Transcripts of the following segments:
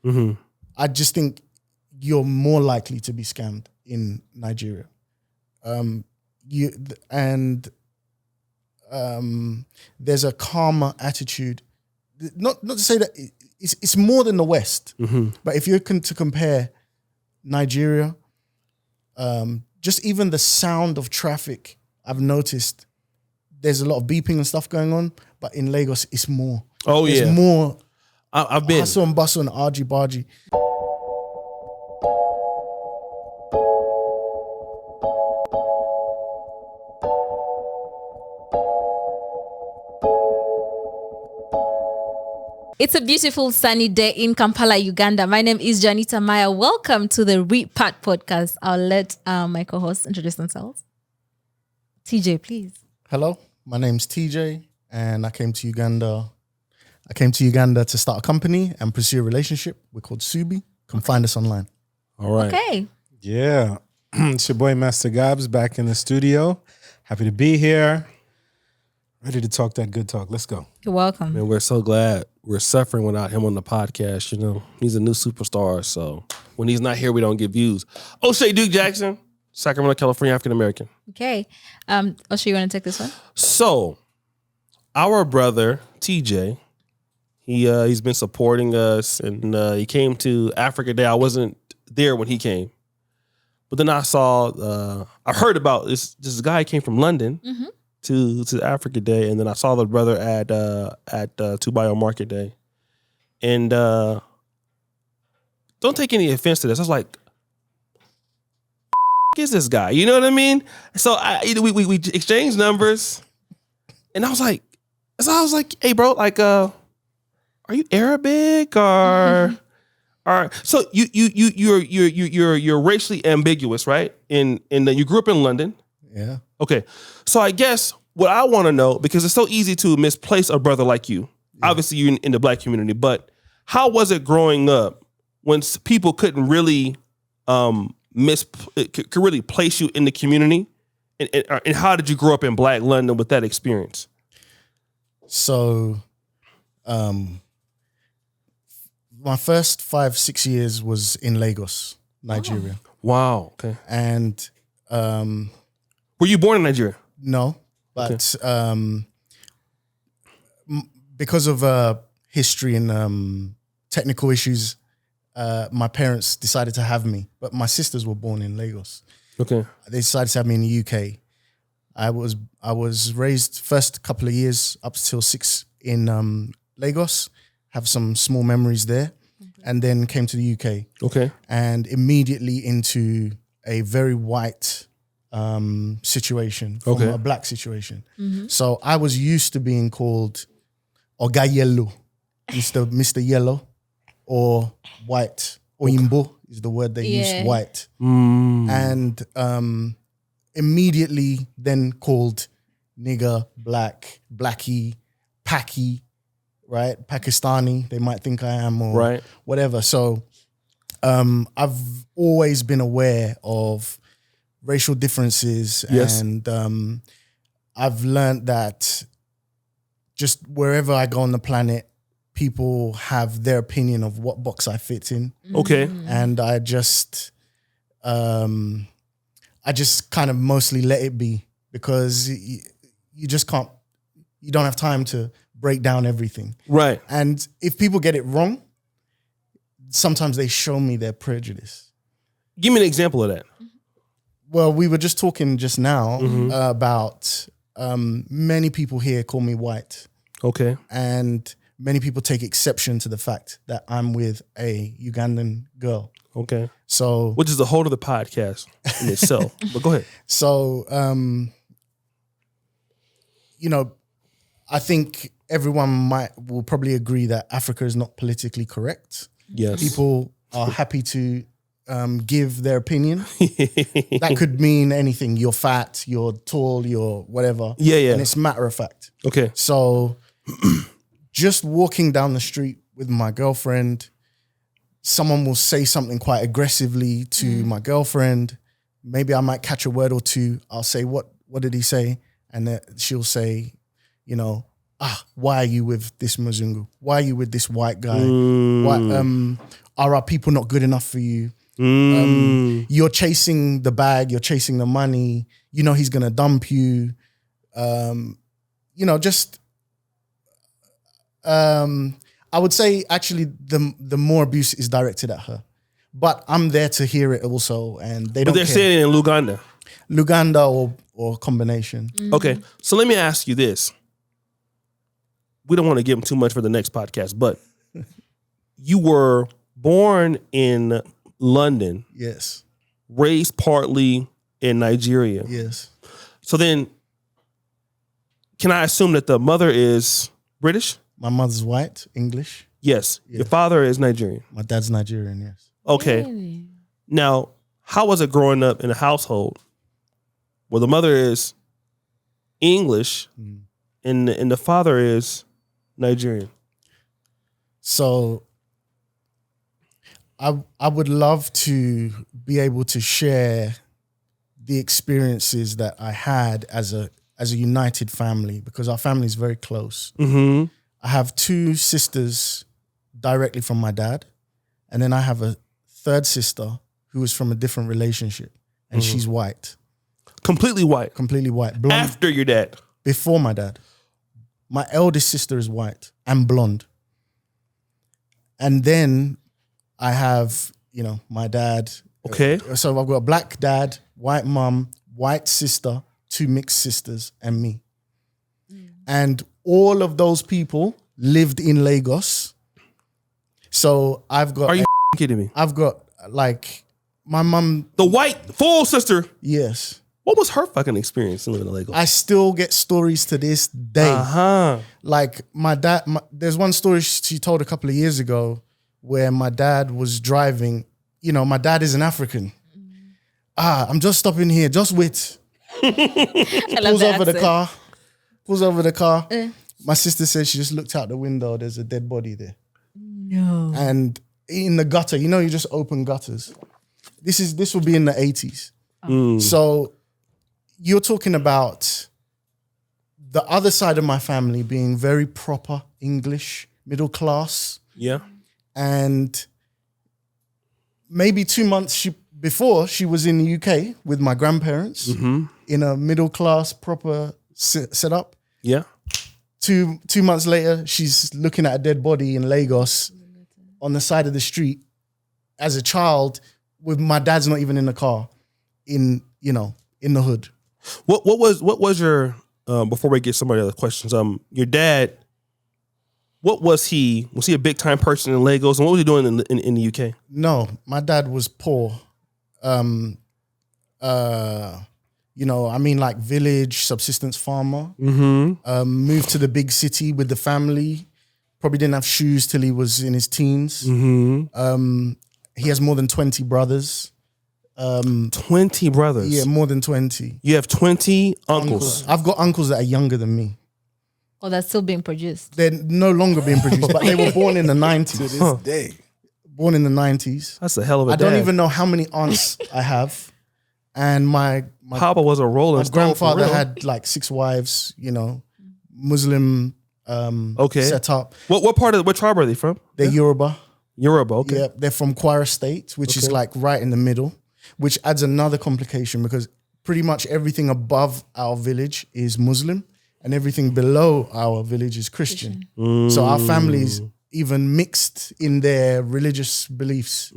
I just think you're more likely to be scammed in Nigeria. There's a calmer attitude. Not to say that it's more than the West, but if you're to compare Nigeria, just even the sound of traffic, I've noticed there's a lot of beeping and stuff going on, but in Lagos it's more. Oh, there's yeah. more. I've been. Hustle and bustle and argy bargy. It's a beautiful sunny day in Kampala, Uganda. My name is Janita Maya. Welcome to the Repat podcast. I'll let my co-hosts introduce themselves. TJ, please. Hello, my name's TJ, and I came to Uganda. To start a company and pursue a relationship. We're called Subi. Come find us online. All right. Okay. Yeah. It's your boy Master Gabs back in the studio. Happy to be here. Ready to talk that good talk. Let's go. You're welcome. Man, we're so glad we're suffering without him on the podcast. You know, he's a new superstar. So when he's not here, we don't get views. O'Shea Duke Jackson, Sacramento, California, African-American. Okay. Osha, you want to take this one? So our brother, TJ, he's been supporting us, and he came to Africa Day. I wasn't there when he came. But then I heard about this guy came from London to Africa Day, and then I saw the brother at Tubayo Market Day. And don't take any offense to this. I was like, is this guy? You know what I mean? So we exchanged numbers, and I was like, hey bro, like are you Arabic or so you're racially ambiguous, right? In that you grew up in London. Yeah. Okay. So I guess what I want to know, because it's so easy to misplace a brother like you. Yeah. Obviously you're in the black community, but how was it growing up when people couldn't really could really place you in the community? And how did you grow up in Black London with that experience? So my first 5-6 years was in Lagos, Nigeria. Wow. Okay. And were you born in Nigeria? No, but because of history and technical issues, my parents decided to have me. But my sisters were born in Lagos. Okay. They decided to have me in the UK. I was raised first couple of years up till 6 in Lagos. Have some small memories there, and then came to the UK. Okay. And immediately into a very white situation from a black situation. So I was used to being called Oga Yellow, Mr. Yellow, or white. Oyinbo is the word they use, white. And immediately then called nigger, black, blackie, Paki, right? Pakistani, they might think I am, or whatever. So I've always been aware of racial differences, and I've learned that just wherever I go on the planet, people have their opinion of what box I fit in. Okay. And I just kind of mostly let it be, because you just can't, you don't have time to break down everything. Right. And if people get it wrong, sometimes they show me their prejudice. Give me an example of that. Well, we were just talking just now about many people here call me white. Okay. And many people take exception to the fact that I'm with a Ugandan girl. Okay. So, which is the whole of the podcast in itself. But go ahead. So, I think everyone will probably agree that Africa is not politically correct. Yes. People are happy to give their opinion. That could mean anything. You're fat, you're tall, you're whatever. Yeah. And it's matter of fact. Okay. So just walking down the street with my girlfriend, someone will say something quite aggressively to my girlfriend. Maybe I might catch a word or two. I'll say, what did he say? And then she'll say, why are you with this Mzungu? Why are you with this white guy? Why, are our people not good enough for you? You're chasing the bag, you're chasing the money, you know he's gonna dump you. I would say actually the more abuse is directed at her. But I'm there to hear it also, and they don't care. But they're saying it in Uganda. Uganda or combination. Mm-hmm. Okay, so let me ask you this. We don't want to give them too much for the next podcast, but you were born in London. Yes. Raised partly in Nigeria. Yes. So then, can I assume that the mother is British? My mother's white, English. Yes. Your father is Nigerian. My dad's Nigerian, yes. Okay. Really? Now, how was it growing up in a household where the mother is English and the father is Nigerian? So I would love to be able to share the experiences that I had as a united family, because our family is very close. Mm-hmm. I have 2 sisters directly from my dad, and then I have a third sister who is from a different relationship, and she's white. Completely white? Completely white. Blonde. After your dad? Before my dad. My eldest sister is white and blonde. And then I have, my dad. Okay. So I've got a black dad, white mom, white sister, 2 mixed sisters, and me. And all of those people lived in Lagos. So I've got... Are you kidding me? I've got, my mom... The white full sister? Yes. What was her fucking experience living in Lagos? I still get stories to this day. Like my dad, there's one story she told a couple of years ago where my dad was driving. My dad is an African. I'm just stopping here, just wait. Pulls over the car. My sister said she just looked out the window. There's a dead body there. No. And in the gutter, you just open gutters. This will be in the 80s. So you're talking about the other side of my family being very proper English, middle class. Yeah. And maybe 2 months before, she was in the UK with my grandparents in a middle class, proper setup. Yeah. Two months later, she's looking at a dead body in Lagos on the side of the street as a child with my dad's not even in the car in the hood. What was your before we get some of the other questions, your dad, what was he a big time person in Lagos, and what was he doing in the UK? No, my dad was poor. Like village subsistence farmer. Moved to the big city with the family. Probably didn't have shoes till he was in his teens. He has more than 20 brothers. 20 brothers? Yeah, more than 20. You have 20 uncles? I've got uncles that are younger than me. Oh, that's still being produced. They're no longer being produced, but they were born in the 90s. To this day. Born in the 90s. That's a hell of a dad. I don't even know how many aunts I have. And my Papa was a rolling stone. My grandfather had 6 wives, Muslim setup. What tribe are they from? They're Yoruba. Yoruba, okay. Yeah, they're from Kwara State, which is right in the middle, which adds another complication because pretty much everything above our village is Muslim and everything below our village is Christian. So our families even mixed in their religious beliefs.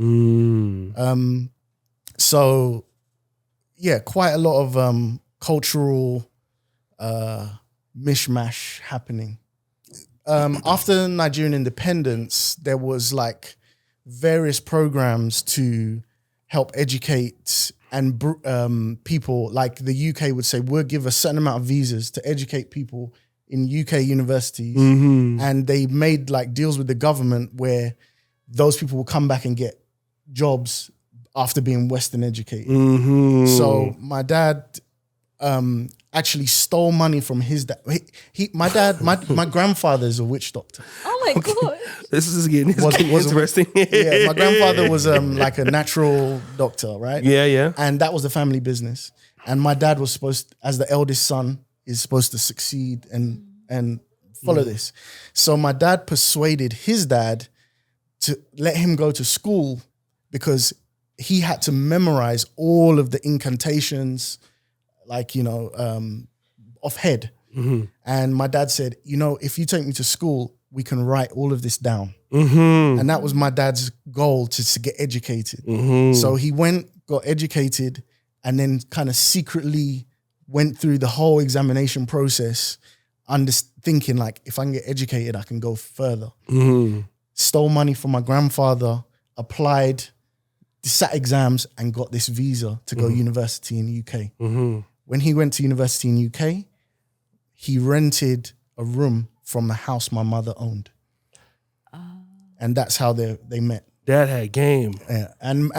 So yeah, quite a lot of cultural mishmash happening. After Nigerian independence, there was various programs to help educate and people. Like the UK would say, we'll give a certain amount of visas to educate people in UK universities, and they made deals with the government where those people will come back and get jobs after being Western educated. So my dad actually stole money from his dad. My grandfather is a witch doctor. Oh my God. This is getting interesting. Yeah, my grandfather was a natural doctor, right? Yeah. And that was the family business. And my dad was as the eldest son, is supposed to succeed and follow this. So my dad persuaded his dad to let him go to school because he had to memorize all of the incantations, like, off head. Mm-hmm. And my dad said, if you take me to school, we can write all of this down. Mm-hmm. And that was my dad's goal, to get educated. Mm-hmm. So he got educated, and then kind of secretly went through the whole examination process, thinking like, if I can get educated, I can go further. Mm-hmm. Stole money from my grandfather, applied, sat exams, and got this visa to go university in the UK. Mm-hmm. When he went to university in the UK, he rented a room from the house my mother owned. And that's how they met. Dad had game. Yeah. And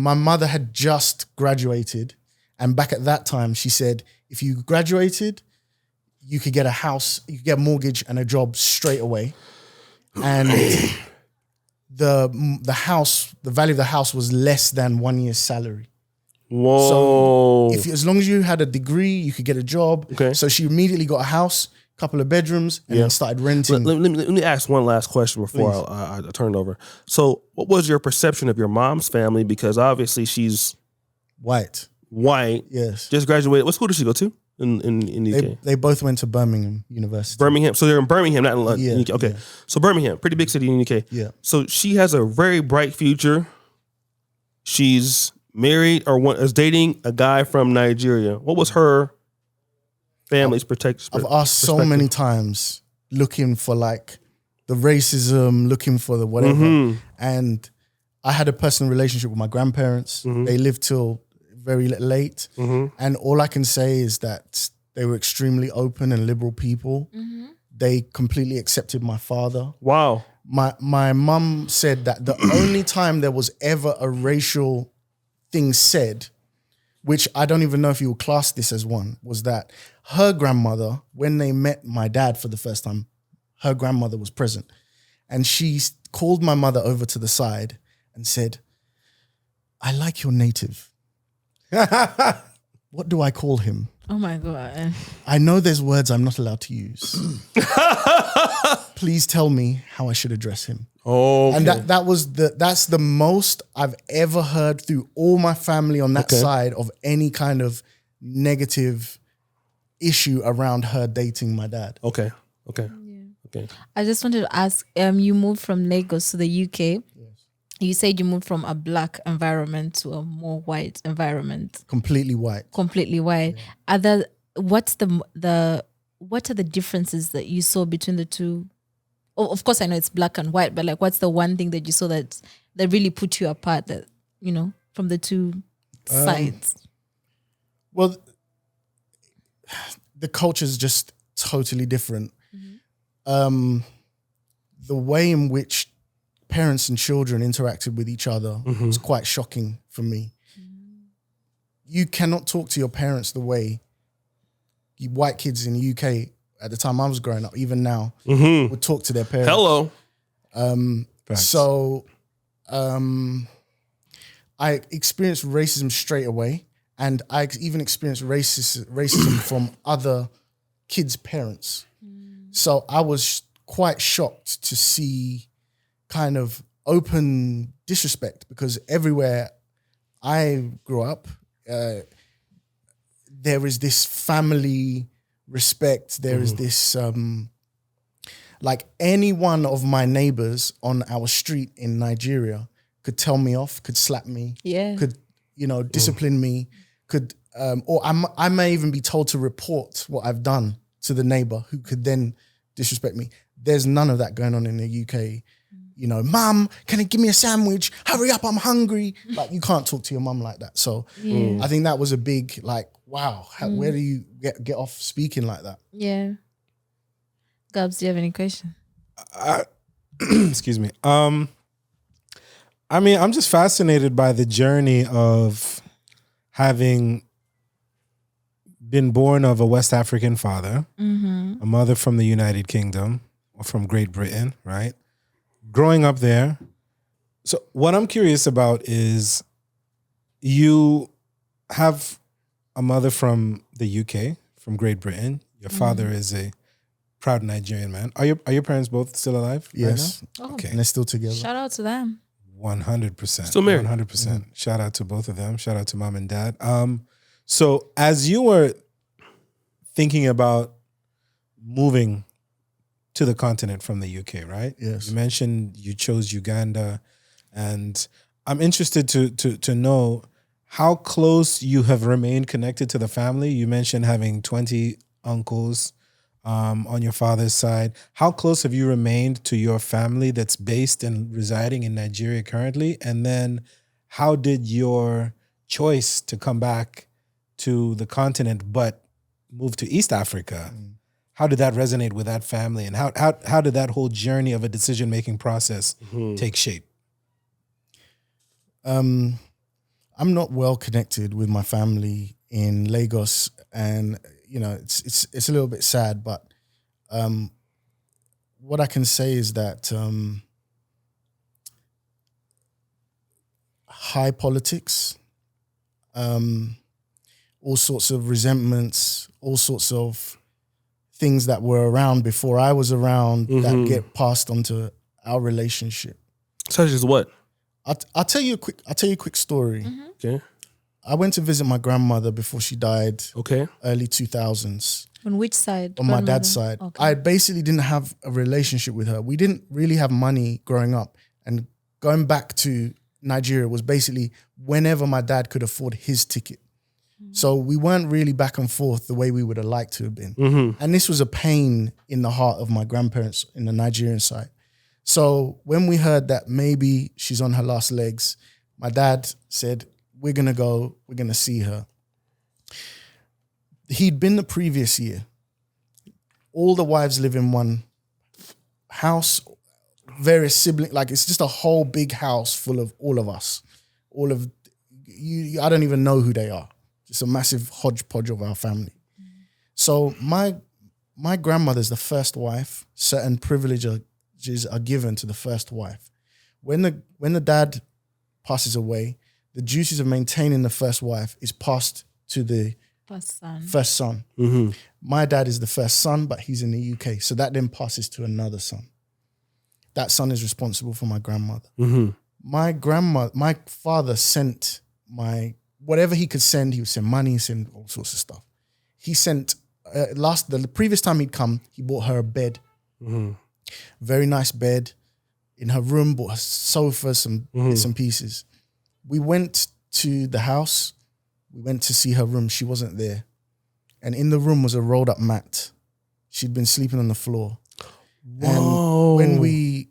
my mother had just graduated. And back at that time, she said, if you graduated, you could get a house, you could get a mortgage and a job straight away. And the value of the house was less than 1 year's salary. Whoa. So as long as you had a degree, you could get a job. Okay. So she immediately got a house, couple of bedrooms, and then started renting. Let me ask one last question before I turn it over. So what was your perception of your mom's family? Because obviously she's White. Yes. Just graduated. What school did she go to in the UK? They both went to Birmingham University. Birmingham. So they're in Birmingham, not in London. Yeah, in UK. Okay. yeah. So Birmingham, pretty big city in the UK. Yeah. So she has a very bright future. She's married or is dating a guy from Nigeria. What was her family's perspective? I've asked so many times, looking for like the racism, looking for the whatever. Mm-hmm. And I had a personal relationship with my grandparents. Mm-hmm. They lived till very late. Mm-hmm. And all I can say is that they were extremely open and liberal people. Mm-hmm. They completely accepted my father. Wow. My mum said that the only time there was ever a racial thing said, which I don't even know if you would class this as one, was that her grandmother, when they met my dad for the first time, her grandmother was present. And she called my mother over to the side and said, I like your native. What do I call him? Oh my God. I know there's words I'm not allowed to use. Please tell me how I should address him. Oh, and that's the most I've ever heard through all my family on that side of any kind of negative issue around her dating my dad. Okay. I just wanted to ask, you moved from Lagos to the UK. Yes. You said you moved from a black environment to a more white environment. Completely white. Yeah. What are the differences that you saw between the two? Oh, of course, I know it's black and white, but like, what's the one thing that you saw that really put you apart? That from the two sides. Well, the culture is just totally different. Mm-hmm. The way in which parents and children interacted with each other was quite shocking for me. Mm-hmm. You cannot talk to your parents the way white kids in the UK at the time I was growing up, even now, would talk to their parents. Hello. I experienced racism straight away, and I even experienced racism from other kids' parents. So I was quite shocked to see kind of open disrespect, because everywhere I grew up, there is this family respect. There is this, like any one of my neighbors on our street in Nigeria could tell me off, could slap me, could, discipline me, could, or I may even be told to report what I've done to the neighbor, who could then disrespect me. There's none of that going on in the UK. Mum, can you give me a sandwich? Hurry up, I'm hungry. Like, you can't talk to your mum like that. So I think that was a big, like, wow, where do you get off speaking like that? Yeah. Gabs, do you have any question? Excuse me. I mean, I'm just fascinated by the journey of having been born of a West African father, a mother from the United Kingdom, or from Great Britain, right? Growing up there. So what I'm curious about is, you have a mother from the UK, from Great Britain. Your father is a proud Nigerian man. Are your parents both still alive? Yes. Right now? Oh, Okay. And they're still together. shout out to them. 100%. Still married. 100%. Shout out to both of them. Shout out to mom and dad. So as you were thinking about moving to the continent from the UK, right? Yes. You mentioned you chose Uganda, and I'm interested to know how close you have remained connected to the family. You mentioned having 20 uncles on your father's side. How close have you remained to your family that's based and residing in Nigeria currently? And then how did your choice to come back to the continent but move to East Africa, how did that resonate with that family? And how did that whole journey of a decision-making process take shape? I'm not well connected with my family in Lagos, and it's a little bit sad, but what I can say is that high politics, all sorts of resentments, all sorts of things that were around before I was around that get passed on to our relationship. Such as what? I'll tell you a quick story. Okay. I went to visit my grandmother before she died. Okay. Early 2000s. On which side? On my dad's side. Okay. I basically didn't have a relationship with her. We didn't really have money growing up. And going back to Nigeria was basically whenever my dad could afford his ticket. So we weren't really back and forth the way we would have liked to have been. And this was a pain in the heart of my grandparents in the Nigerian side. So when we heard that maybe she's on her last legs, my dad said, we're going to see her. He'd been the previous year. All the wives live in one house, various siblings, like it's just a whole big house full of all of us. All of you, I don't even know who they are. It's a massive hodgepodge of our family. So my grandmother's the first wife. Certain privileges are given to the first wife. When the dad passes away, the duties of maintaining the first wife is passed to the first son. My dad is the first son, but he's in the UK. So that then passes to another son. That son is responsible for my grandmother. My father sent whatever he could send. He would send money, he send all sorts of stuff. He sent, the previous time he'd come, he bought her a bed. Very nice bed in her room, bought her sofa, some bits and pieces. We went to the house. We went to see her room. She wasn't there. And in the room was a rolled up mat. She'd been sleeping on the floor. Whoa. And we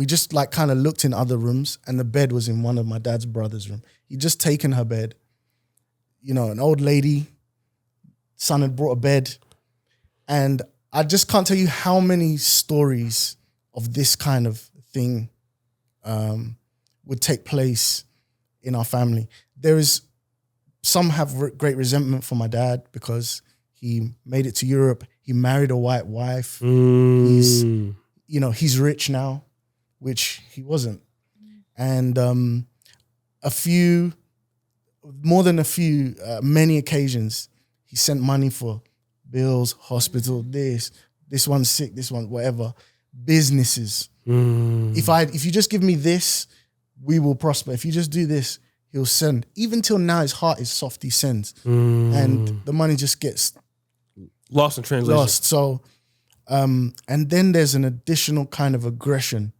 just like kind of looked in other rooms, and the bed was in one of my dad's brother's room. He'd just taken her bed. An old lady, son had brought a bed. And I just can't tell you how many stories of this kind of thing would take place in our family. Some have great resentment for my dad because he made it to Europe. He married a white wife. He's rich now, which he wasn't. And many occasions, he sent money for bills, hospital, this one's sick, this one, whatever, businesses. If you just give me this, we will prosper. If you just do this, he'll send. Even till now, his heart is soft, he sends. And the money just gets lost in translation. So, and then there's an additional kind of aggression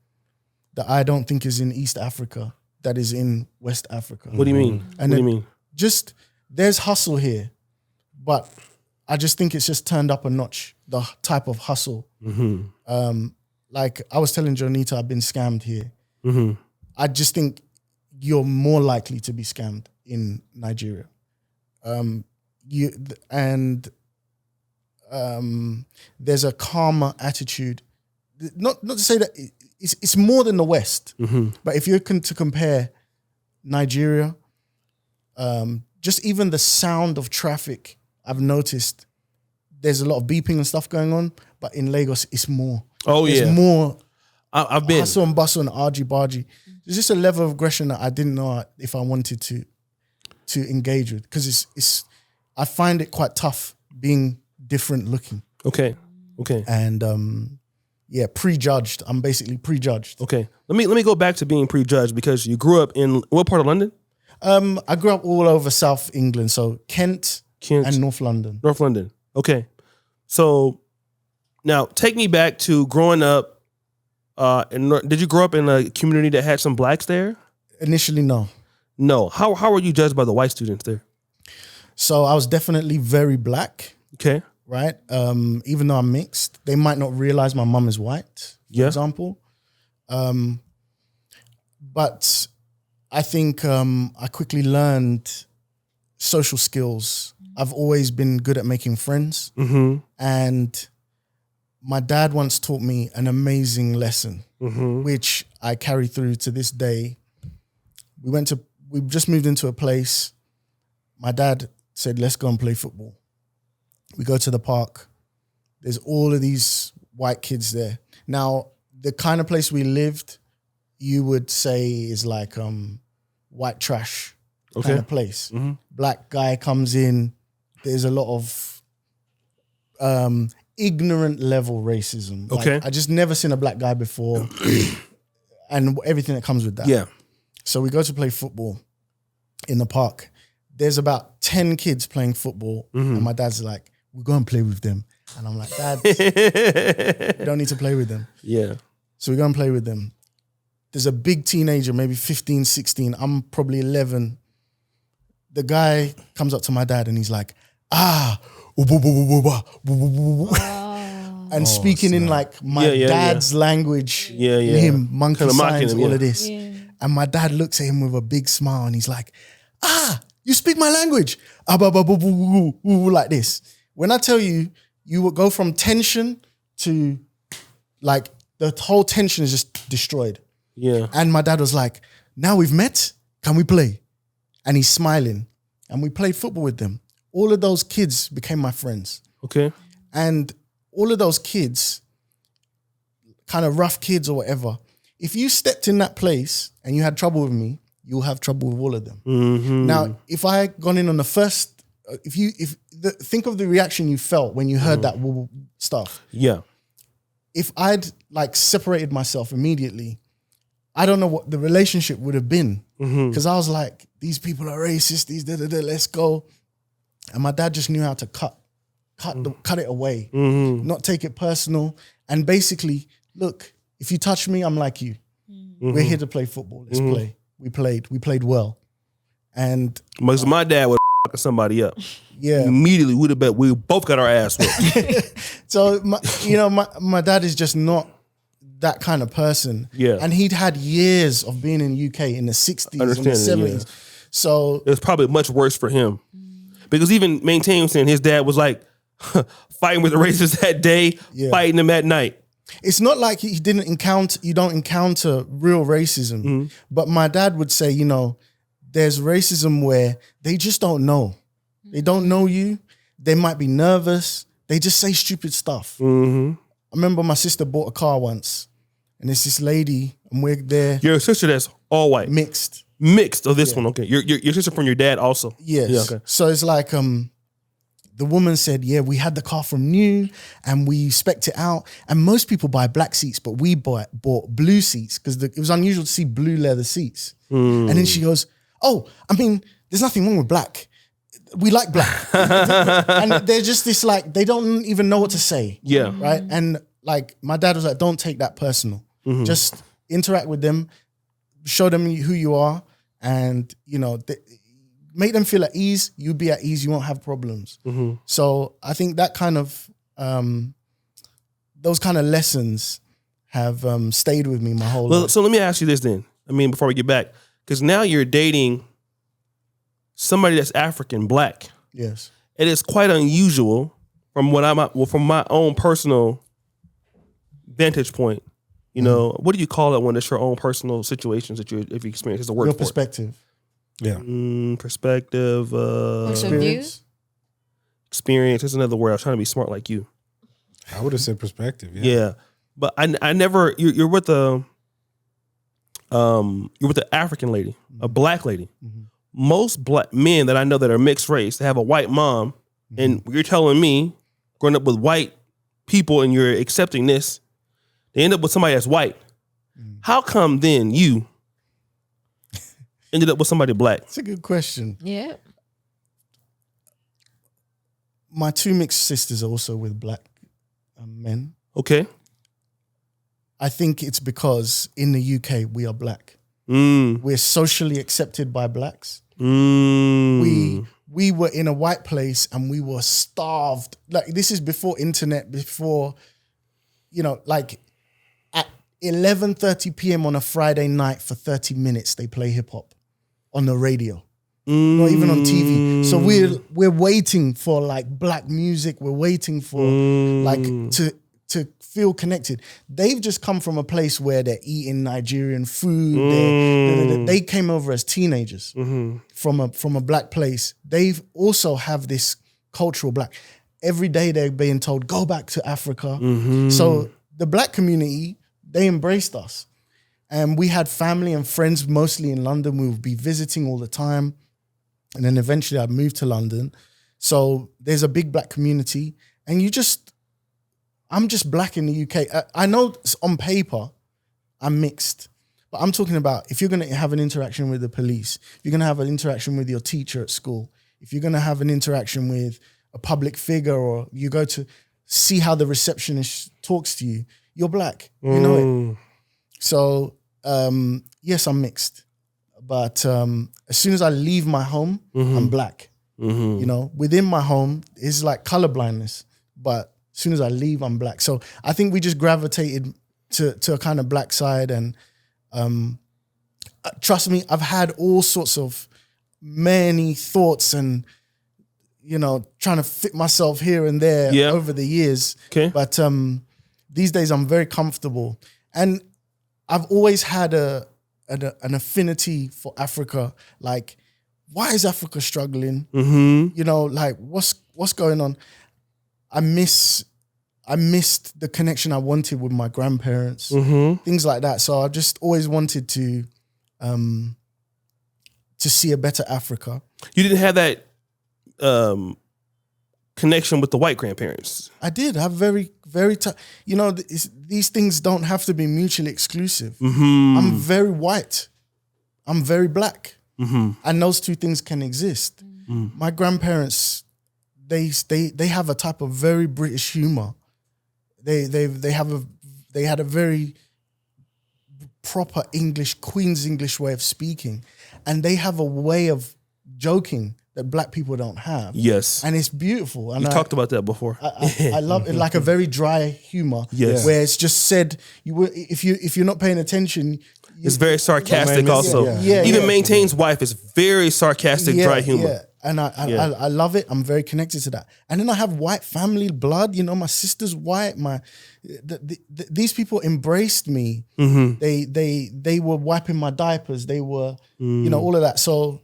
that I don't think is in East Africa, that is in West Africa. What do you mean? And what do you mean? Just, there's hustle here, but I just think it's just turned up a notch, the type of hustle. Like I was telling Jonita, I've been scammed here. I just think you're more likely to be scammed in Nigeria. There's a calmer attitude. Not to say that it's more than the West, but if you're to compare Nigeria, just even the sound of traffic, I've noticed there's a lot of beeping and stuff going on, but in Lagos, it's more. There's more. I've been hustle and bustle and argy-bargy. There's just a level of aggression that I didn't know if I wanted to engage with, because I find it quite tough being different looking. Okay. And prejudged. I'm basically prejudged. Okay. Let me go back to being prejudged because you grew up in what part of London? I grew up all over South England, so Kent and North London. North London. Okay. So now take me back to growing up. Did you grow up in a community that had some blacks there? Initially, no. No. How were you judged by the white students there? So I was definitely very black. Okay. Right? Even though I'm mixed, they might not realize my mum is white, for example. But I think I quickly learned social skills. I've always been good at making friends. Mm-hmm. And my dad once taught me an amazing lesson, which I carry through to this day. We just moved into a place. My dad said, let's go and play football. We go to the park. There's all of these white kids there. Now, the kind of place we lived, you would say is like white trash kind of place. Mm-hmm. Black guy comes in. There's a lot of ignorant level racism. Okay. Like, I just never seen a black guy before and everything that comes with that. Yeah. So we go to play football in the park. There's about 10 kids playing football and my dad's like, we go and play with them. And I'm like, Dad, we don't need to play with them. Yeah. So we go and play with them. There's a big teenager, maybe 15, 16. I'm probably 11. The guy comes up to my dad and he's like, and speaking in like my dad's language, him, monkey signs, all of this. Yeah. And my dad looks at him with a big smile and he's like, you speak my language. Like this. When I tell you, you would go from tension to like the whole tension is just destroyed. Yeah. And my dad was like, now we've met, can we play? And he's smiling. And we played football with them. All of those kids became my friends. Okay. And all of those kids, kind of rough kids or whatever, if you stepped in that place and you had trouble with me, you'll have trouble with all of them. Mm-hmm. Now, if I had gone in on the first, think of the reaction you felt when you heard that stuff. Yeah. If I'd like separated myself immediately, I don't know what the relationship would have been. Because I was like, these people are racist, let's go. And my dad just knew how to cut it away, not take it personal. And basically, look, if you touch me, I'm like you. We're here to play football. Let's play. We played well. And my dad would fuck somebody up. Yeah. Immediately, we both got our ass whipped. So, my dad is just not that kind of person. Yeah. And he'd had years of being in the UK in the 60s and the 70s. Yeah. So it was probably much worse for him. Because even maintaining saying his dad was like fighting with the racists that day, fighting them at night. It's not like you don't encounter real racism. But my dad would say, there's racism where they just don't know. They don't know you. They might be nervous. They just say stupid stuff. I remember my sister bought a car once and there's this lady and we're there. Your sister that's all white? Mixed. Oh, this one, okay. Your sister from your dad also? Yes. Yeah, okay. So it's like the woman said, we had the car from new and we spec'd it out. And most people buy black seats, but we bought blue seats because it was unusual to see blue leather seats. And then she goes, there's nothing wrong with black. We like black. And they're just this like, they don't even know what to say. Yeah. Right? And like my dad was like, don't take that personal. Just interact with them, show them who you are. And, make them feel at ease. You be at ease. You won't have problems. So I think that kind of, those kind of lessons have stayed with me my whole life. So let me ask you this then. Before we get back, because now you're dating somebody that's African black. Yes. It is quite unusual from from my own personal vantage point. What do you call it when it's your own personal situations that if you experience? It's a word your for perspective. Yeah. Perspective. Experience. Experience is another word. I was trying to be smart like you. I would have said perspective. Yeah. But I never. You're with the African lady, a black lady. Most black men that I know that are mixed race, they have a white mom, and you're telling me growing up with white people and you're accepting this, they end up with somebody that's white. How come then you ended up with somebody black? That's a good question. Yeah. My 2 mixed sisters are also with black men. Okay. I think it's because in the UK we are black. We're socially accepted by blacks. We were in a white place and we were starved. Like, this is before internet, before, like at 11:30 p.m. on a Friday night for 30 minutes, they play hip hop on the radio. Not even on TV. So we're waiting for like black music. We're waiting for like to feel connected. They've just come from a place where they're eating Nigerian food. They came over as teenagers from a black place. They've also have this cultural black. Every day they're being told, go back to Africa. So the black community, they embraced us. And we had family and friends mostly in London. We would be visiting all the time. And then eventually I moved to London. So there's a big black community. And I'm just black in the UK. I know on paper I'm mixed. But I'm talking about if you're going to have an interaction with the police, if you're going to have an interaction with your teacher at school, if you're going to have an interaction with a public figure, or you go to see how the receptionist talks to you, you're black. You know it. So, yes, I'm mixed. But as soon as I leave my home, I'm black. Within my home, it's like colorblindness. But as soon as I leave, I'm black. So I think we just gravitated to a kind of black side. And trust me, I've had all sorts of many thoughts and, trying to fit myself here and there over the years. Okay. But these days I'm very comfortable. And I've always had an affinity for Africa. Like, why is Africa struggling? Like what's going on? I missed the connection I wanted with my grandparents, things like that. So I just always wanted to see a better Africa. You didn't have that connection with the white grandparents. I did. I have very, very these things don't have to be mutually exclusive. I'm very white. I'm very black. And those two things can exist. My grandparents, they have a type of very British humor. They had a very proper English, Queen's English way of speaking. And they have a way of joking that black people don't have. Yes. And it's beautiful. And you talked about that before. I love it, like a very dry humor. Yes. Where it's just said, if you're not paying attention. It's very sarcastic also. Even Maintain's wife is very sarcastic, dry humor. Yeah. And I love it. I'm very connected to that. And then I have white family blood. My sister's white. These people embraced me. They were wiping my diapers. They were, all of that. So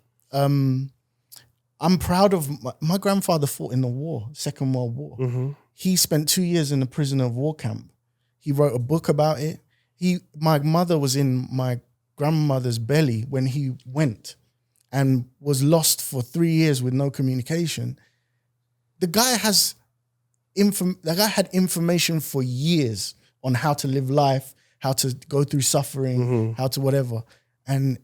I'm proud of my grandfather fought in the war, Second World War. He spent 2 years in a prisoner of war camp. He wrote a book about it. My mother was in my grandmother's belly when he went and was lost for 3 years with no communication. The guy had information for years on how to live life, how to go through suffering, how to whatever. And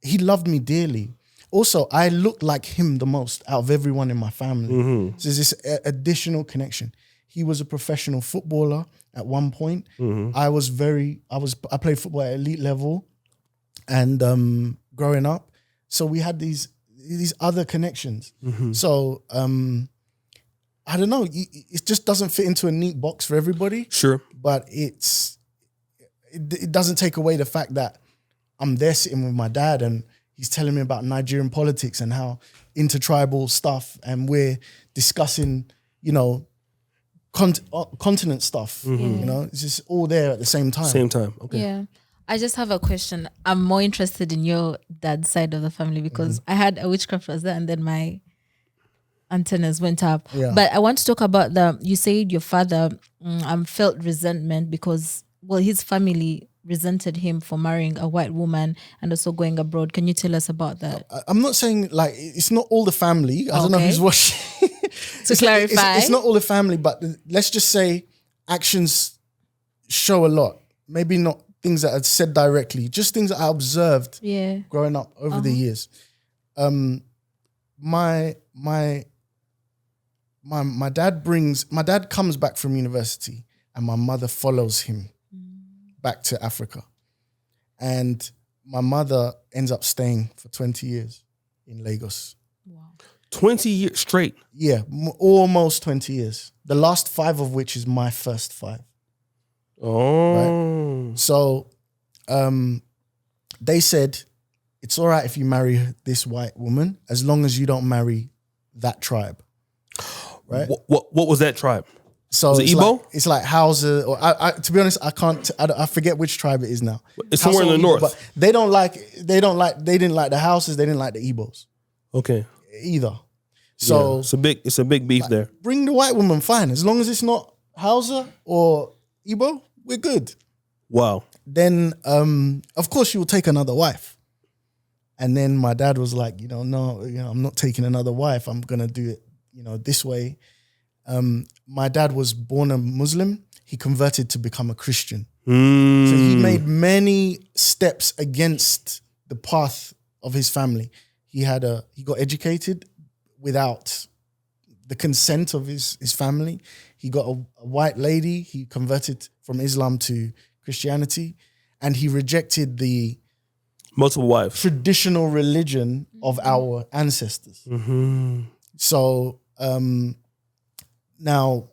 he loved me dearly. Also, I looked like him the most out of everyone in my family. So there's this additional connection. He was a professional footballer at one point. I played football at elite level and growing up. So we had these other connections. So I don't know. It just doesn't fit into a neat box for everybody. Sure. But it doesn't take away the fact that I'm there sitting with my dad and he's telling me about Nigerian politics and how intertribal stuff, and we're discussing, continent stuff. It's just all there at the same time. Same time. Okay. Yeah. I just have a question. I'm more interested in your dad's side of the family because I had a witchcraft was there and then my antennas went up. Yeah. But I want to talk about you said your father felt resentment because, his family resented him for marrying a white woman and also going abroad. Can you tell us about that? I'm not saying it's not all the family. I don't know who's watching. To clarify. It's not all the family, but let's just say actions show a lot. Maybe not things that are said directly, just things that I observed growing up over the years. My dad comes back from university and my mother follows him back to Africa. And my mother ends up staying for 20 years in Lagos. Wow. 20 years straight? Yeah, almost 20 years. The last 5 of which is my first 5. Oh. Right? So they said, it's all right if you marry this white woman as long as you don't marry that tribe. Right? What was that tribe? So was it Igbo? It's like Hausa, or I to be honest, I forget which tribe it is now. It's somewhere in the north. But they didn't like the Hausas, they didn't like the Igbos. Okay. Either. So it's a big beef there. Bring the white woman, fine. As long as it's not Hausa or Igbo, we're good. Wow. Then of course she will take another wife. And then my dad was like, no, I'm not taking another wife. I'm gonna do it, this way. My dad was born a Muslim. He converted to become a Christian. So he made many steps against the path of his family. He got educated without the consent of his family. He got a white lady. He converted from Islam to Christianity, and he rejected the multiple wives traditional religion of our ancestors. Mm-hmm. So now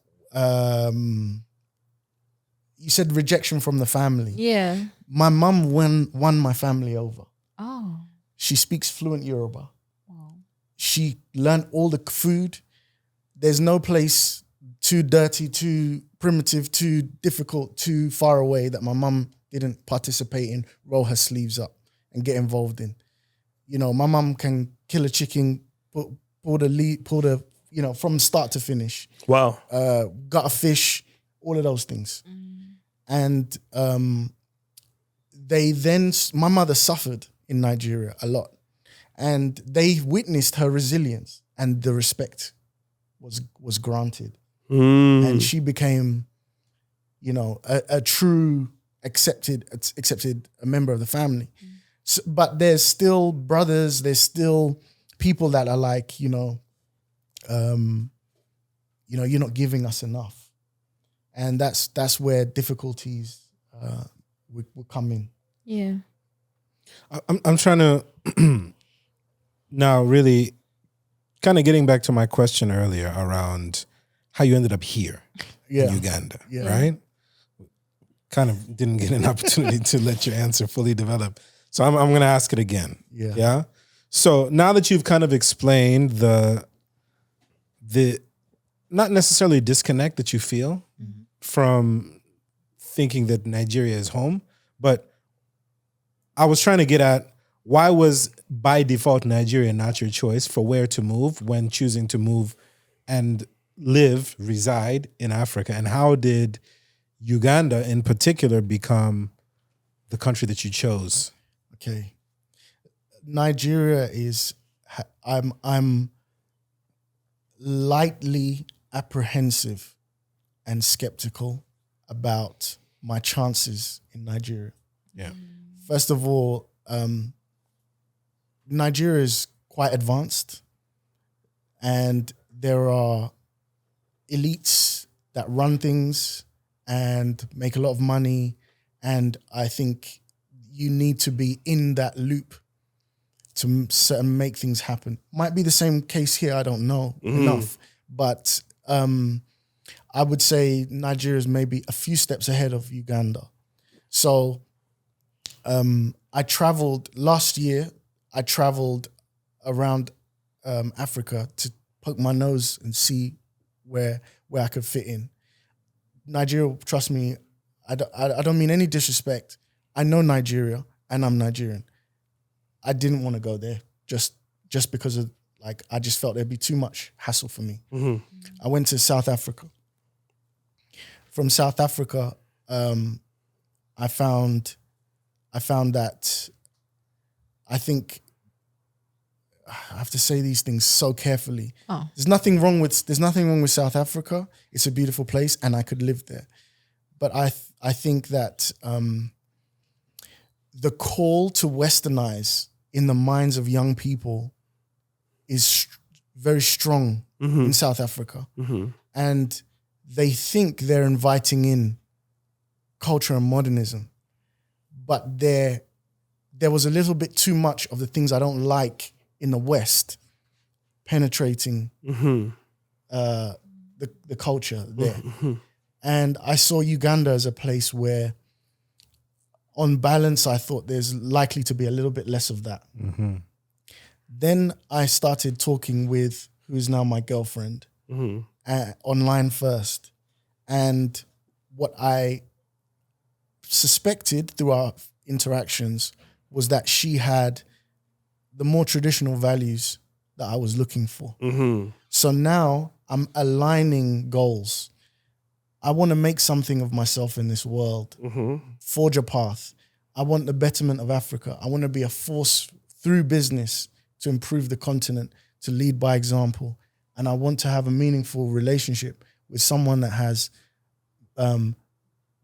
you said rejection from the family. Yeah. My mum won my family over. Oh. She speaks fluent Yoruba. Wow. She learned all the food. There's no place too dirty, too primitive, too difficult, too far away that my mum didn't participate in, roll her sleeves up and get involved in. My mum can kill a chicken, pull the from start to finish. Wow. Gut a fish, all of those things. And my mother suffered in Nigeria a lot. And they witnessed her resilience, and the respect was granted. And she became, a true accepted a member of the family. So, but there's still brothers, there's still people that are like, you're not giving us enough. And that's where difficulties will come in. Yeah. I'm trying to now really kind of getting back to my question earlier around how you ended up here in Uganda, right? Kind of didn't get an opportunity to let your answer fully develop. So I'm going to ask it again. Yeah. So now that you've kind of explained the not necessarily disconnect that you feel from thinking that Nigeria is home, but I was trying to get at, why was by default Nigeria not your choice for where to move when choosing to move and reside in Africa? And how did Uganda in particular become the country that you chose? Okay. Nigeria is, I'm lightly apprehensive and skeptical about my chances in Nigeria. Yeah. First of all, Nigeria is quite advanced, and there are elites that run things and make a lot of money, and I think you need to be in that loop to make things happen. Might be the same case here, I don't know enough, but I would say Nigeria is maybe a few steps ahead of Uganda. So I traveled last year. I traveled around Africa to poke my nose and see where I could fit in. Nigeria, trust me, I don't mean any disrespect. I know Nigeria and I'm Nigerian. I didn't want to go there just because of, I just felt there'd be too much hassle for me. Mm-hmm. I went to South Africa. From South Africa, I found that I think I have to say these things so carefully. Oh. There's nothing wrong with South Africa. It's a beautiful place, and I could live there. But I think that the call to westernize in the minds of young people is very strong in South Africa. And they think they're inviting in culture and modernism. But there was a little bit too much of the things I don't like in the West penetrating the culture there. And I saw Uganda as a place where, on balance, I thought there's likely to be a little bit less of that. Then I started talking with who is now my girlfriend online first. And what I suspected through our interactions was that she had the more traditional values that I was looking for. So now I'm aligning goals. I want to make something of myself in this world, forge a path. I want the betterment of Africa. I want to be a force through business to improve the continent, to lead by example. And I want to have a meaningful relationship with someone that has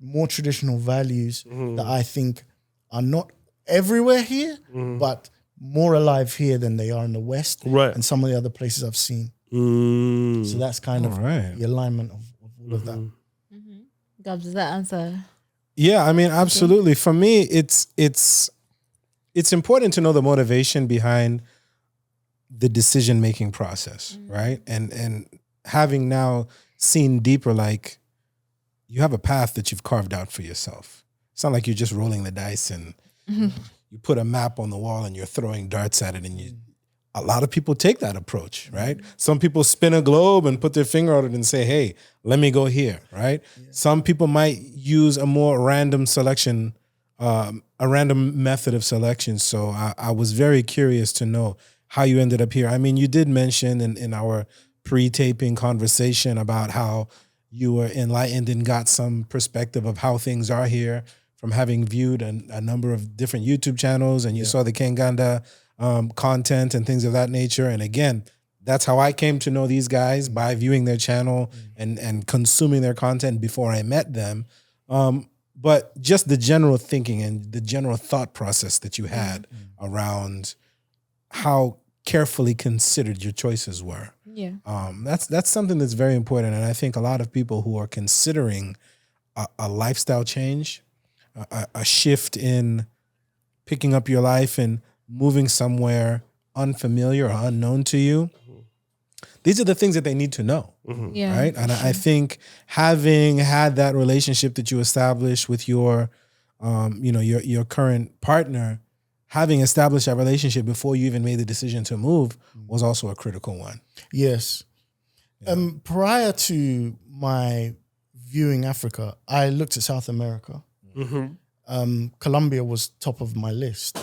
more traditional values that I think are not everywhere here, but more alive here than they are in the West and some of the other places I've seen. So that's kind of the alignment of all of that. Gabs, does that answer? Yeah, I mean, absolutely. For me, it's important to know the motivation behind the decision-making process, right? And having now seen deeper, like, you have a path that you've carved out for yourself. It's not like you're just rolling the dice and you put a map on the wall and you're throwing darts at it, and a lot of people take that approach, right? Some people spin a globe and put their finger on it and say, hey, let me go here, right? Some people might use a more random selection, a random method of selection. So I was very curious to know how you ended up here. I mean, you did mention in our pre-taping conversation about how you were enlightened and got some perspective of how things are here from having viewed a number of different YouTube channels, and you saw the Kenganda content and things of that nature. And again, that's how I came to know these guys, by viewing their channel and consuming their content before I met them. But just the general thinking and the general thought process that you had around how carefully considered your choices were. Yeah. That's something that's very important. And I think a lot of people who are considering a lifestyle change, a shift in picking up your life and moving somewhere unfamiliar or unknown to you, these are the things that they need to know, right? And I think having had that relationship that you established with your, your current partner, having established that relationship before you even made the decision to move was also a critical one. Yes. Prior to my viewing Africa, I looked at South America. Colombia was top of my list.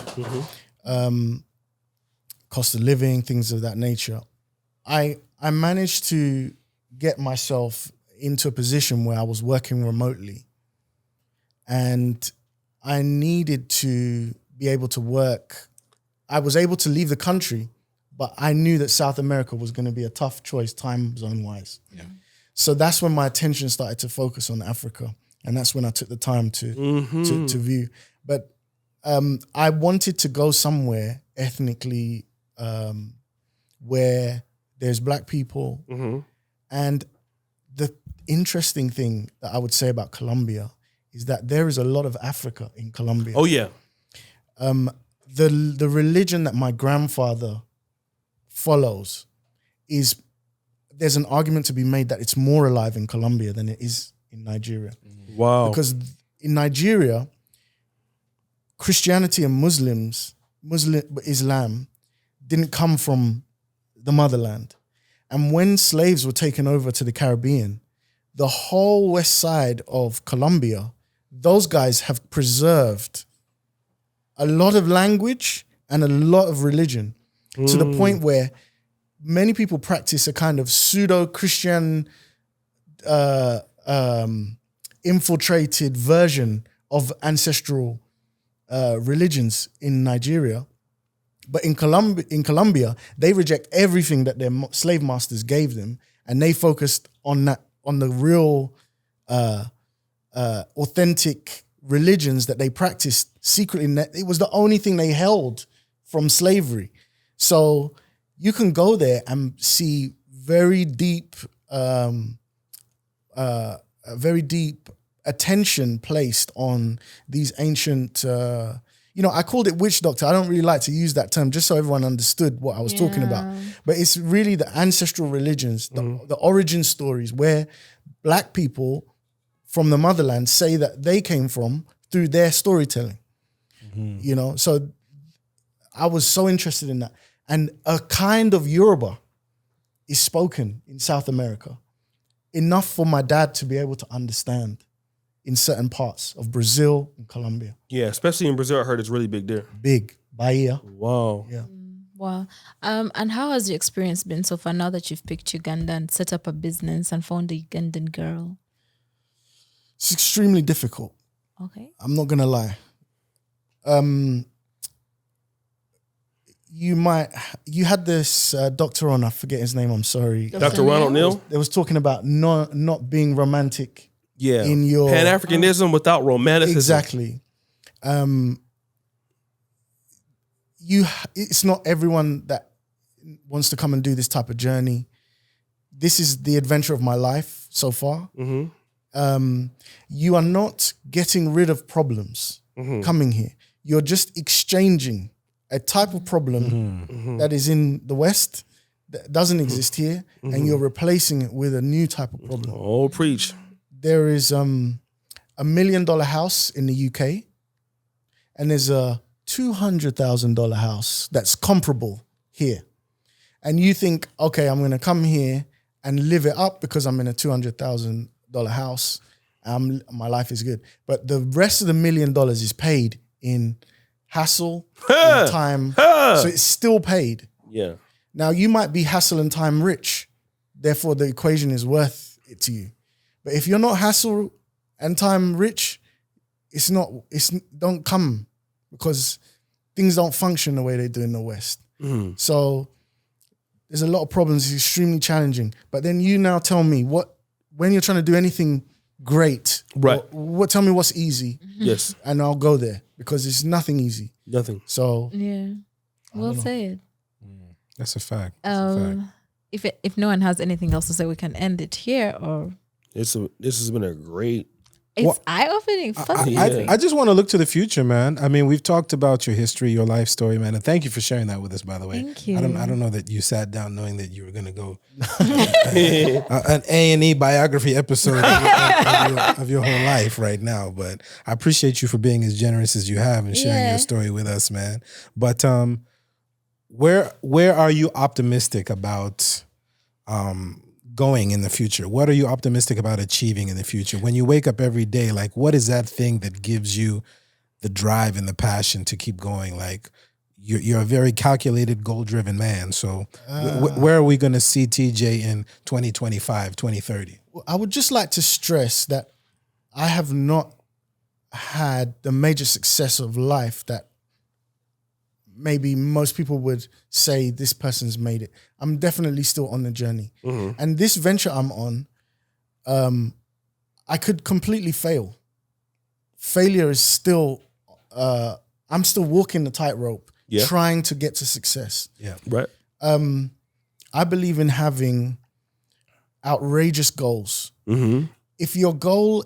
Cost of living, things of that nature. I managed to get myself into a position where I was working remotely, and I needed to be able to work. I was able to leave the country, but I knew that South America was going to be a tough choice time zone wise. So that's when my attention started to focus on Africa, and that's when I took the time to view. But I wanted to go somewhere ethnically where there's black people. And the interesting thing that I would say about Colombia is that there is a lot of Africa in Colombia. Oh, yeah. The religion that my grandfather follows there's an argument to be made that it's more alive in Colombia than it is in Nigeria. Wow. Because in Nigeria, Christianity and Islam didn't come from the motherland. And when slaves were taken over to the Caribbean, the whole west side of Colombia, those guys have preserved a lot of language and a lot of religion to the point where many people practice a kind of pseudo-Christian infiltrated version of ancestral religions in Nigeria. But in Colombia, they reject everything that their slave masters gave them, and they focused on the real, authentic religions that they practiced secretly. It was the only thing they held from slavery. So you can go there and see very deep attention placed on these ancient. I called it witch doctor. I don't really like to use that term, just so everyone understood what I was talking about. But it's really the ancestral religions, the origin stories where black people from the motherland say that they came from through their storytelling. So I was so interested in that. And a kind of Yoruba is spoken in South America, enough for my dad to be able to understand in certain parts of Brazil and Colombia. Yeah, especially in Brazil, I heard it's really big there. Big. Bahia. Wow. Yeah. Wow. And how has your experience been so far now that you've picked Uganda and set up a business and found a Ugandan girl? It's extremely difficult. Okay. I'm not going to lie. You had this doctor on, I forget his name, I'm sorry. Dr. Ronald Neal? They was talking about not being romantic. Yeah. In your Pan-Africanism without romanticism. Exactly. It's not everyone that wants to come and do this type of journey. This is the adventure of my life so far. You are not getting rid of problems coming here. You're just exchanging a type of problem that is in the West that doesn't exist here, and you're replacing it with a new type of problem. Oh, preach. There is $1 million house in the UK, and there's a $200,000 house that's comparable here. And you think, okay, I'm going to come here and live it up because I'm in a $200,000 house. My life is good. But the rest of the $1 million is paid in hassle and time. So it's still paid. Yeah. Now, you might be hassle and time rich. Therefore, the equation is worth it to you. But if you're not hassle and time rich, don't come, because things don't function the way they do in the West. So there's a lot of problems. It's extremely challenging. But then you now tell me when you're trying to do anything great, right? Tell me what's easy. Yes. And I'll go there, because it's nothing easy. Nothing. So yeah, well said. That's a fact. If no one has anything else to say, we can end it here. Or this has been a great. It's eye-opening. I just want to look to the future, man. I mean, we've talked about your history, your life story, man, and thank you for sharing that with us. By the way, thank you. I don't know that you sat down knowing that you were going to go an A&E biography episode of your whole life right now. But I appreciate you for being as generous as you have and sharing your story with us, man. But where are you optimistic about going in the future? What are you optimistic about achieving in the future? When you wake up every day, like, what is that thing that gives you the drive and the passion to keep going? Like, you're a very calculated, goal-driven man. So where are we going to see TJ in 2025, 2030? I would just like to stress that I have not had the major success of life that maybe most people would say this person's made it. I'm definitely still on the journey. And this venture I'm on, I could completely fail. Failure is still, I'm still walking the tightrope, trying to get to success. Yeah, right. I believe in having outrageous goals. If the goals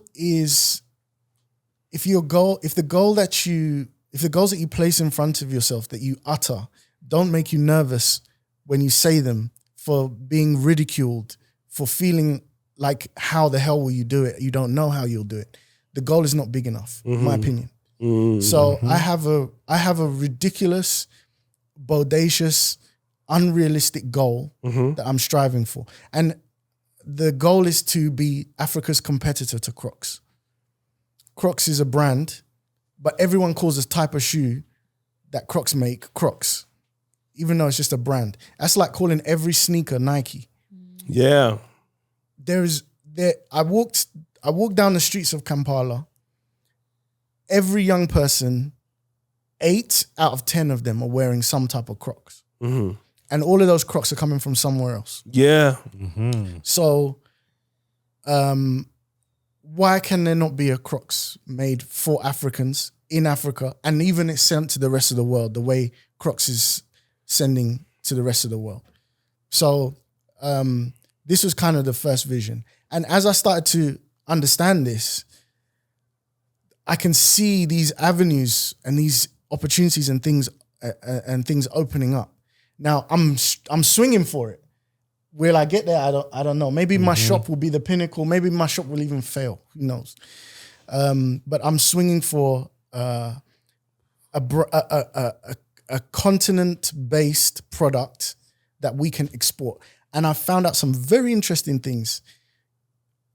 that you place in front of yourself, that you utter, don't make you nervous when you say them, for being ridiculed, for feeling like, how the hell will you do it? You don't know how you'll do it. The goal is not big enough, in my opinion. So I have a ridiculous, bodacious, unrealistic goal that I'm striving for. And the goal is to be Africa's competitor to Crocs. Crocs is a brand, but everyone calls this type of shoe that Crocs make Crocs, even though it's just a brand. That's like calling every sneaker Nike. Yeah. I walked down the streets of Kampala. Every young person 8 out of 10 of them are wearing some type of Crocs. Mm-hmm. And all of those Crocs are coming from somewhere else. Yeah. Mm-hmm. So why can there not be a Crocs made for Africans in Africa, and even it's sent to the rest of the world the way Crocs is sending to the rest of the world? So this was kind of the first vision. And as I started to understand this, I can see these avenues and these opportunities and things opening up. Now I'm swinging for it. Will I get there? I don't know. Maybe my shop will be the pinnacle. Maybe my shop will even fail. Who knows? But I'm swinging for a continent-based product that we can export. And I found out some very interesting things.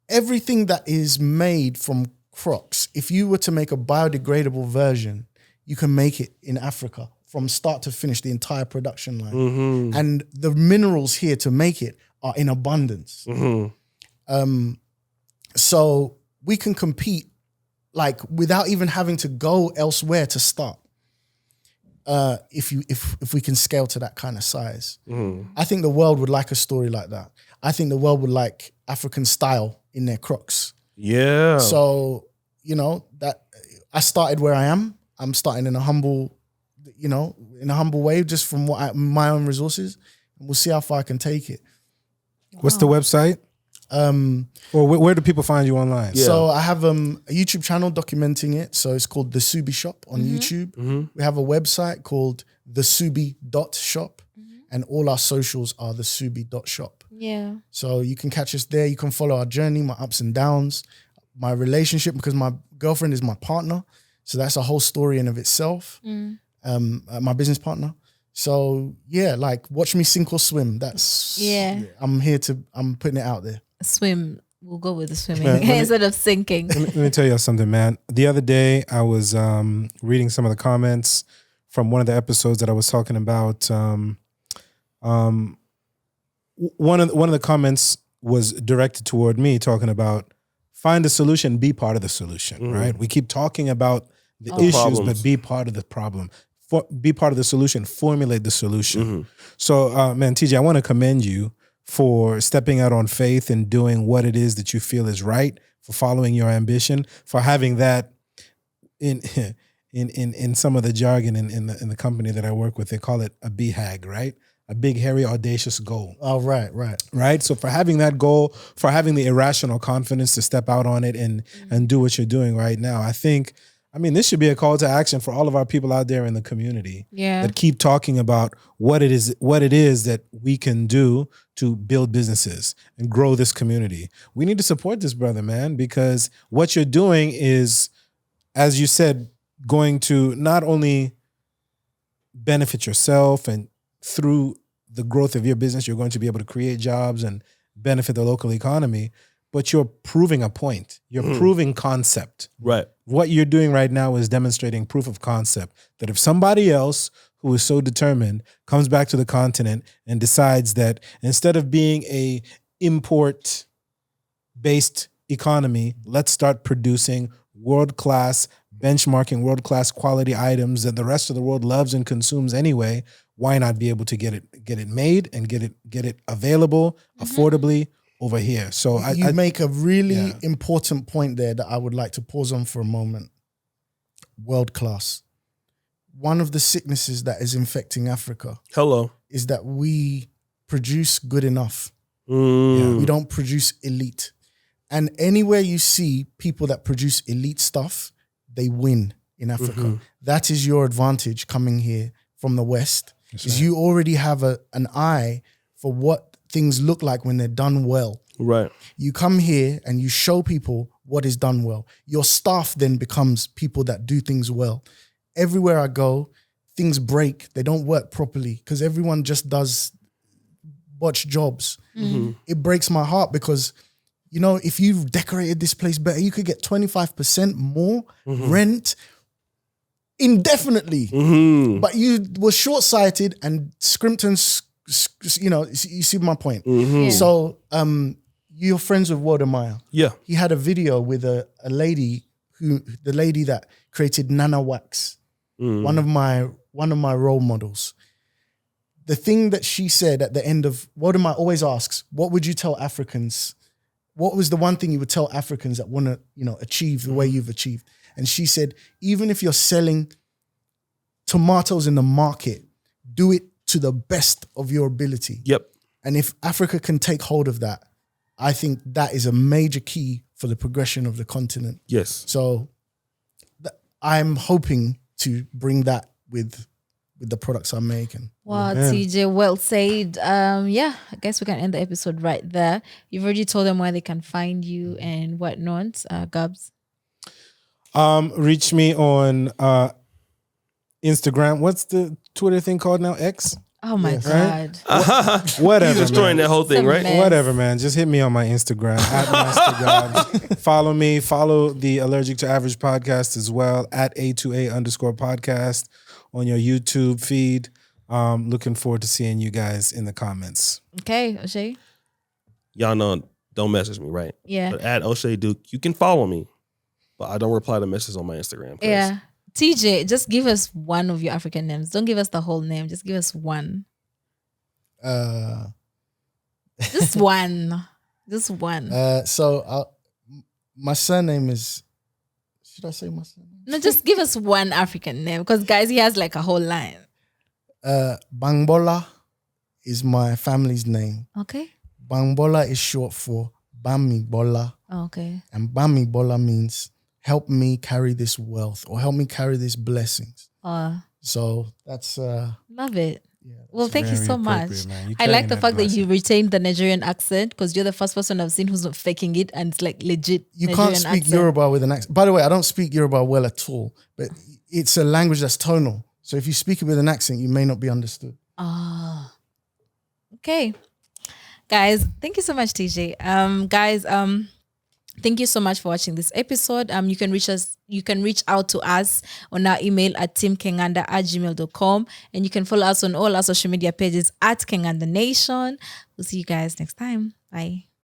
Everything that is made from Crocs, if you were to make a biodegradable version, you can make it in Africa from start to finish, the entire production line. Mm-hmm. And the minerals here to make it are in abundance. Mm-hmm. So we can compete like without even having to go elsewhere to start. If we can scale to that kind of size. Mm-hmm. I think the world would like a story like that. I think the world would like African style in their Crocs. Yeah. So, that I started where I am. I'm starting in a humble way, just from my own resources. And we'll see how far I can take it. What's the website? Or where do people find you online? Yeah. So I have a YouTube channel documenting it. So it's called the Subi Shop on YouTube. Mm-hmm. We have a website called thesubi.shop. And all our socials are thesubi.shop. Yeah. So you can catch us there. You can follow our journey, my ups and downs, my relationship, because my girlfriend is my partner. So that's a whole story in of itself. My business partner. So yeah, like watch me sink or swim. I'm putting it out there. Swim. We'll go with the swimming instead of sinking. Let me tell you something, man. The other day I was reading some of the comments from one of the episodes that I was talking about. One of the comments was directed toward me, talking about find the solution, be part of the solution, right? We keep talking about the issues, problems. but be part of the problem. Be part of the solution, formulate the solution. So, man, TJ, I want to commend you for stepping out on faith and doing what it is that you feel is right, for following your ambition, for having that in some of the jargon in the company that I work with. They call it a BHAG, right? A big, hairy, audacious goal. Oh, right. Right? So for having that goal, for having the irrational confidence to step out on it and do what you're doing right now, this should be a call to action for all of our people out there in the community that keep talking about what it is that we can do to build businesses and grow this community. We need to support this brother, man, because what you're doing is, as you said, going to not only benefit yourself, and through the growth of your business, you're going to be able to create jobs and benefit the local economy, but you're proving a point. You're proving concept. Right. What you're doing right now is demonstrating proof of concept that if somebody else who is so determined comes back to the continent and decides that instead of being a import-based economy, let's start producing world-class, benchmarking world-class quality items that the rest of the world loves and consumes anyway, why not be able to get it made and get it available affordably over here? So you make a really important point there that I would like to pause on for a moment. World class. One of the sicknesses that is infecting Africa is that we produce good enough. We don't produce elite. And anywhere you see people that produce elite stuff, they win in Africa. That is your advantage coming here from the West. You already have an eye for what things look like when they're done well. Right. You come here and you show people what is done well. Your staff then becomes people that do things well. Everywhere I go, things break. They don't work properly because everyone just does botched jobs. It breaks my heart because, if you've decorated this place better, you could get 25% more rent indefinitely. But you were short-sighted and scrimped and, you see my point. So you're friends with Wodemaya. Yeah. He had a video with a lady the lady that created Nana Wax. one of my role models. The thing that she said at the end of Waldemar always asks, what would you tell Africans? What was the one thing you would tell Africans that want to, achieve the way you've achieved? And she said, even if you're selling tomatoes in the market, do it to the best of your ability. Yep. And if Africa can take hold of that, I think that is a major key for the progression of the continent. Yes. So I'm hoping to bring that with the products I'm making. Wow, TJ, well said. I guess we can end the episode right there. You've already told them where they can find you and whatnot. Gabs. Reach me on Instagram. What's the Twitter thing called now? X? Oh my God. Whatever. He's destroying that whole thing, right? Whatever, man. Just hit me on my Instagram @MasterGabs. Follow me. Follow the Allergic to Average podcast as well @A2A_podcast on your YouTube feed. Looking forward to seeing you guys in the comments. Okay, O'Shea. Y'all know, don't message me, right? Yeah. But @O'Shea Duke, you can follow me, but I don't reply to messages on my Instagram. Yeah. TJ, just give us one of your African names. Don't give us the whole name. Just give us one. Just one. Just one. My surname is. Should I say my surname? No, just give us one African name. Because, guys, he has like a whole line. Bangbola is my family's name. Okay. Bangbola is short for Bami Bola. Okay. And Bami Bola means help me carry this wealth or help me carry these blessings. So that's love it. Yeah, well, thank you so much. I like the fact that you retained the Nigerian accent because you're the first person I've seen who's not faking it and it's like legit. You Nigerian can't speak accent. Yoruba with an accent. By the way, I don't speak Yoruba well at all, but it's a language that's tonal. So if you speak it with an accent, you may not be understood. Okay. Guys, thank you so much, TJ. Thank you so much for watching this episode. You can reach out to us on our email at teamkenganda@gmail.com, and you can follow us on all our social media pages @KengandaNation. We'll see you guys next time. Bye.